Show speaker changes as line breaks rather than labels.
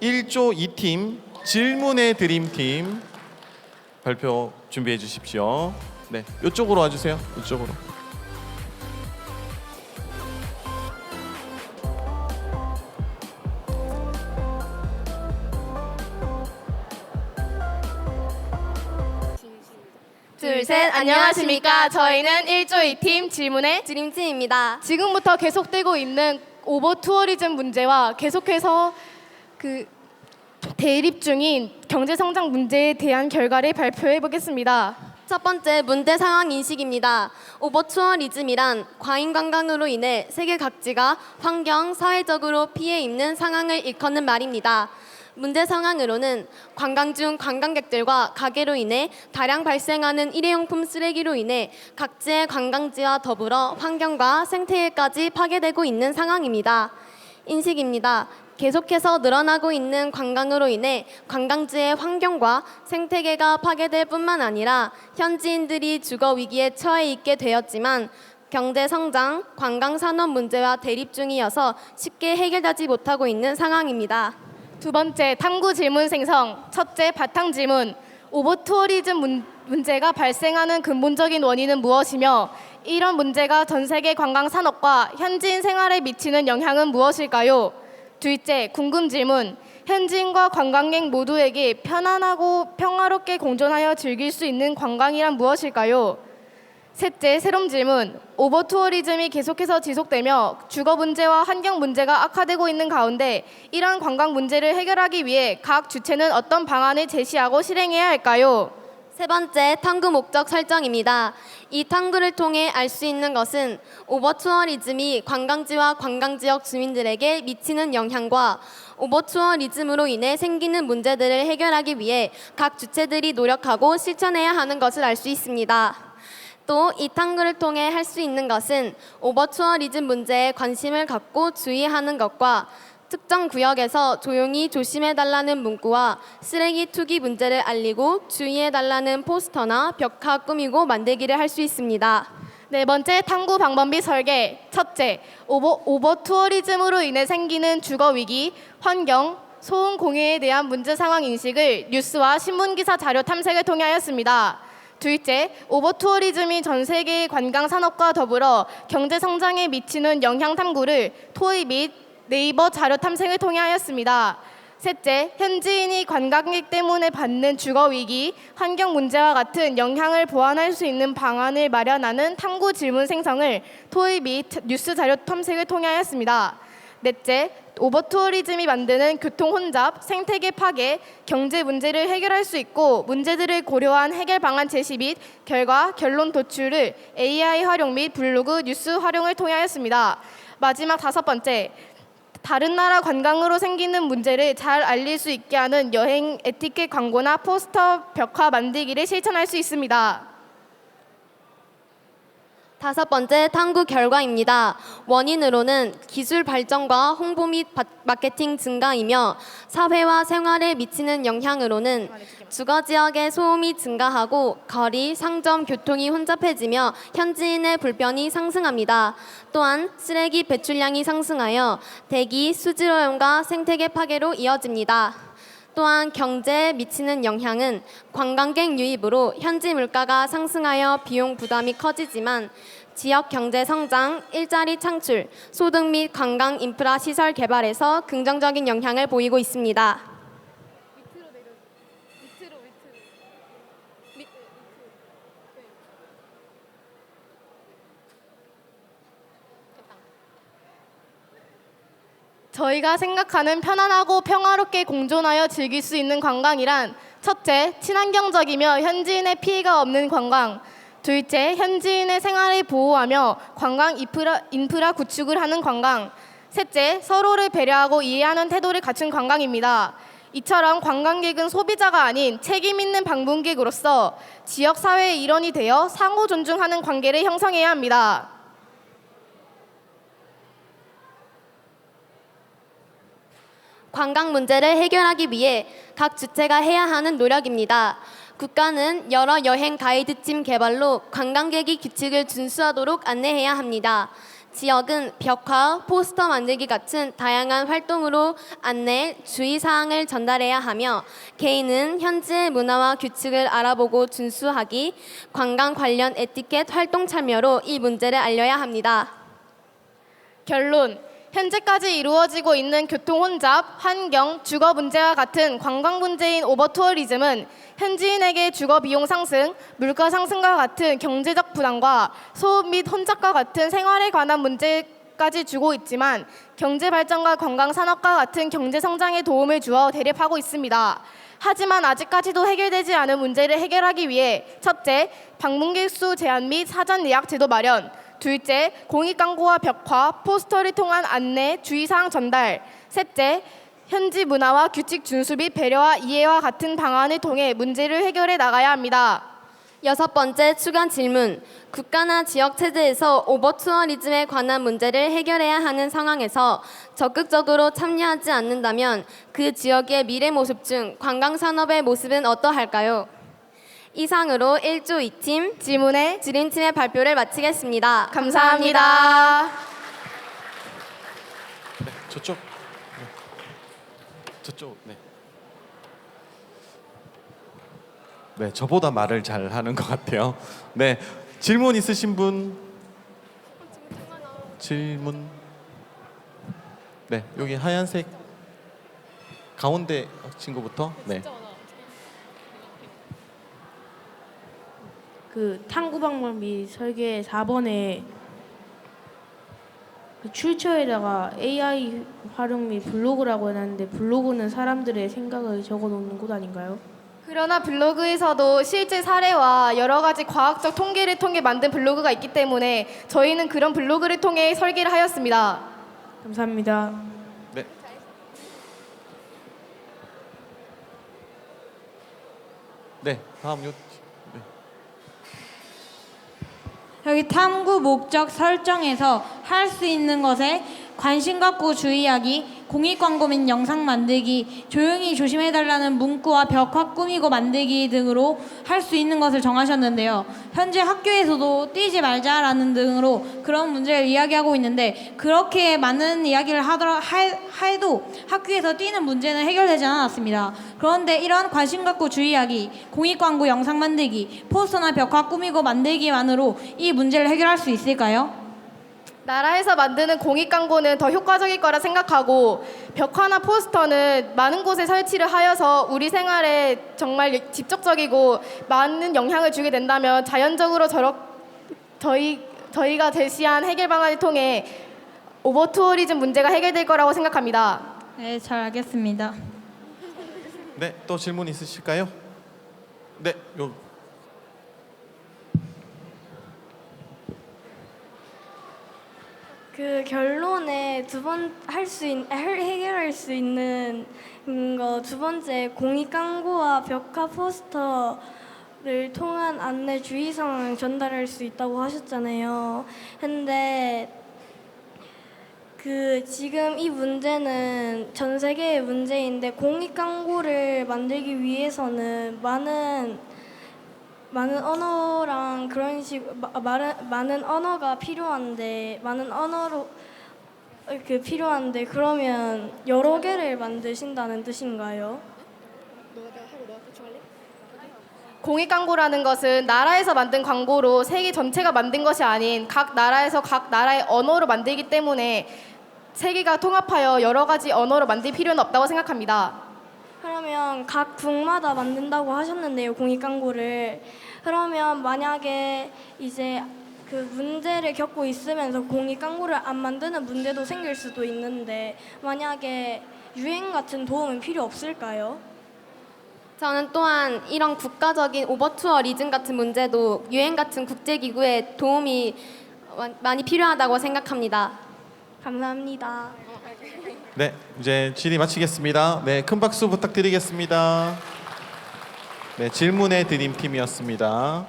1조 2팀 질문의 드림팀 발표 준비해 주십시오. 네, 이쪽으로 와주세요. 이쪽으로.
둘, 셋, 안녕하십니까. 저희는 1조 2팀 질문의 드림팀입니다. 지금부터 계속되고 있는 오버 투어리즘 문제와 계속해서 대립 중인 경제 성장 문제에 대한 결과를 발표해 보겠습니다.
첫 번째 문제 상황 인식입니다. 오버 투어리즘이란 과잉 관광으로 인해 세계 각지가 환경, 사회적으로 피해 입는 상황을 일컫는 말입니다. 문제 상황으로는 관광 중 관광객들과 가게로 인해 다량 발생하는 일회용품 쓰레기로 인해 각지의 관광지와 더불어 환경과 생태계까지 파괴되고 있는 상황입니다. 인식입니다. 계속해서 늘어나고 있는 관광으로 인해 관광지의 환경과 생태계가 파괴될 뿐만 아니라 현지인들이 주거 위기에 처해 있게 되었지만 경제 성장, 관광 산업 문제와 대립 중이어서 쉽게 해결되지 못하고 있는 상황입니다.
두 번째, 탐구 질문 생성. 첫째, 바탕 질문. 오버 투어리즘 문제가 발생하는 근본적인 원인은 무엇이며 이런 문제가 전 세계 관광 산업과 현지인 생활에 미치는 영향은 무엇일까요? 둘째, 궁금 질문. 현지인과 관광객 모두에게 편안하고 평화롭게 공존하여 즐길 수 있는 관광이란 무엇일까요? 셋째, 새로운 질문. 오버 투어리즘이 계속해서 지속되며 주거 문제와 환경 문제가 악화되고 있는 가운데 이러한 관광 문제를 해결하기 위해 각 주체는 어떤 방안을 제시하고 실행해야 할까요?
세 번째, 탐구 목적 설정입니다. 이 탐구를 통해 알 수 있는 것은 오버 투어리즘이 관광지와 관광지역 주민들에게 미치는 영향과 오버 투어리즘으로 인해 생기는 문제들을 해결하기 위해 각 주체들이 노력하고 실천해야 하는 것을 알 수 있습니다. 또 이 탐구를 통해 할 수 있는 것은 오버 투어리즘 문제에 관심을 갖고 주의하는 것과 특정 구역에서 조용히 조심해달라는 문구와 쓰레기 투기 문제를 알리고 주의해달라는 포스터나 벽화 꾸미고 만들기를 할 수 있습니다.
네 번째, 탐구 방법 및 설계. 첫째, 오버 투어리즘으로 인해 생기는 주거 위기, 환경, 소음 공해에 대한 문제 상황 인식을 뉴스와 신문 기사 자료 탐색을 통해 하였습니다. 둘째, 오버 투어리즘이 전 세계의 관광 산업과 더불어 경제 성장에 미치는 영향 탐구를 토의 및 네이버 자료 탐색을 통해 하였습니다. 셋째, 현지인이 관광객 때문에 받는 주거 위기, 환경 문제와 같은 영향을 보완할 수 있는 방안을 마련하는 탐구 질문 생성을 토의 및 뉴스 자료 탐색을 통해 하였습니다. 넷째, 오버 투어리즘이 만드는 교통 혼잡, 생태계 파괴, 경제 문제를 해결할 수 있고 문제들을 고려한 해결 방안 제시 및 결론 도출을 AI 활용 및 블로그, 뉴스 활용을 통해 하였습니다. 마지막 다섯 번째, 다른 나라 관광으로 생기는 문제를 잘 알릴 수 있게 하는 여행 에티켓 광고나 포스터, 벽화 만들기를 실천할 수 있습니다.
다섯 번째, 탐구 결과입니다. 원인으로는 기술 발전과 홍보 및 마케팅 증가이며 사회와 생활에 미치는 영향으로는 주거 지역의 소음이 증가하고 거리, 상점, 교통이 혼잡해지며 현지인의 불편이 상승합니다. 또한 쓰레기 배출량이 상승하여 대기, 수질오염과 생태계 파괴로 이어집니다. 또한 경제에 미치는 영향은 관광객 유입으로 현지 물가가 상승하여 비용 부담이 커지지만 지역 경제 성장, 일자리 창출, 소득 및 관광 인프라 시설 개발에서 긍정적인 영향을 보이고 있습니다.
저희가 생각하는 편안하고 평화롭게 공존하여 즐길 수 있는 관광이란 첫째, 친환경적이며 현지인의 피해가 없는 관광. 둘째, 현지인의 생활을 보호하며 관광 인프라 구축을 하는 관광. 셋째, 서로를 배려하고 이해하는 태도를 갖춘 관광입니다. 이처럼 관광객은 소비자가 아닌 책임 있는 방문객으로서 지역 사회의 일원이 되어 상호 존중하는 관계를 형성해야 합니다.
관광 문제를 해결하기 위해 각 주체가 해야 하는 노력입니다. 국가는 여러 여행 가이드팀 개발로 관광객이 규칙을 준수하도록 안내해야 합니다. 지역은 벽화, 포스터 만들기 같은 다양한 활동으로 안내, 주의사항을 전달해야 하며 개인은 현지의 문화와 규칙을 알아보고 준수하기, 관광 관련 에티켓 활동 참여로 이 문제를 알려야 합니다.
결론. 현재까지 이루어지고 있는 교통 혼잡, 환경, 주거 문제와 같은 관광 문제인 오버투어리즘은 현지인에게 주거 비용 상승, 물가 상승과 같은 경제적 부담과 소음 및 혼잡과 같은 생활에 관한 문제까지 주고 있지만 경제 발전과 관광 산업과 같은 경제 성장에 도움을 주어 대립하고 있습니다. 하지만 아직까지도 해결되지 않은 문제를 해결하기 위해 첫째, 방문객 수 제한 및 사전 예약 제도 마련, 둘째, 공익 광고와 벽화, 포스터를 통한 안내, 주의사항 전달, 셋째, 현지 문화와 규칙 준수 및 배려와 이해와 같은 방안을 통해 문제를 해결해 나가야 합니다.
여섯 번째 추가 질문. 국가나 지역 체제에서 오버투어리즘에 관한 문제를 해결해야 하는 상황에서 적극적으로 참여하지 않는다면 그 지역의 미래 모습 중 관광 산업의 모습은 어떠할까요? 이상으로 1조 2팀
질문에
드림팀의 발표를 마치겠습니다.
감사합니다.
네, 저쪽. 네. 저쪽. 네. 네, 저보다 말을 잘 하는 것 같아요. 네, 질문 있으신 분? 질문. 네, 여기 하얀색 가운데 친구부터. 네.
그 탐구 방법 및 설계 4번에 그 출처에다가 AI 활용 및 블로그라고 해놨는데 블로그는 사람들의 생각을 적어놓는 곳 아닌가요?
그러나 블로그에서도 실제 사례와 여러 가지 과학적 통계를 통해 만든 블로그가 있기 때문에 저희는 그런 블로그를 통해 설계를 하였습니다.
감사합니다.
네. 네, 다음 요. 네.
여기 탐구 목적 설정에서 할 수 있는 것에 관심 갖고 주의하기, 공익 광고 및 영상 만들기, 조용히 조심해달라는 문구와 벽화 꾸미고 만들기 등으로 할 수 있는 것을 정하셨는데요. 현재 학교에서도 뛰지 말자라는 등으로 그런 문제를 이야기하고 있는데 그렇게 많은 이야기를 해도 학교에서 뛰는 문제는 해결되지 않았습니다. 그런데 이런 관심 갖고 주의하기, 공익 광고 영상 만들기, 포스터나 벽화 꾸미고 만들기만으로 이 문제를 해결할 수 있을까요?
나라에서 만드는 공익 광고는 더 효과적일 거라 생각하고 벽화나 포스터는 많은 곳에 설치를 하여서 우리 생활에 정말 직접적이고 많은 영향을 주게 된다면 자연적으로 저희가 제시한 해결 방안을 통해 오버투어리즘 문제가 해결될 거라고 생각합니다.
네, 잘 알겠습니다.
네, 또 질문 있으실까요? 네, 요.
그 결론에 해결할 수 있는 거 두 번째 공익 광고와 벽화 포스터를 통한 안내 주의사항 전달할 수 있다고 하셨잖아요. 근데 그 지금 이 문제는 전 세계의 문제인데 공익 광고를 만들기 위해서는 많은 언어랑 그런 많은 언어가 필요한데 그러면 여러 개를 만드신다는 뜻인가요?
공익 광고라는 것은 나라에서 만든 광고로 세계 전체가 만든 것이 아닌 각 나라에서 각 나라의 언어로 만들기 때문에 세계가 통합하여 여러 가지 언어로 만들 필요는 없다고 생각합니다.
그러면 각 국마다 만든다고 하셨는데요, 공익 광고를. 그러면 만약에 이제 그 문제를 겪고 있으면서 공익 광고를 안 만드는 문제도 생길 수도 있는데 만약에 유행 같은 도움은 필요 없을까요?
저는 또한 이런 국가적인 오버투어리즘 같은 문제도 유엔 같은 국제기구의 도움이 많이 필요하다고 생각합니다.
감사합니다.
네, 이제 질의 마치겠습니다. 네, 큰 박수 부탁드리겠습니다. 네, 질문의 드림팀이었습니다.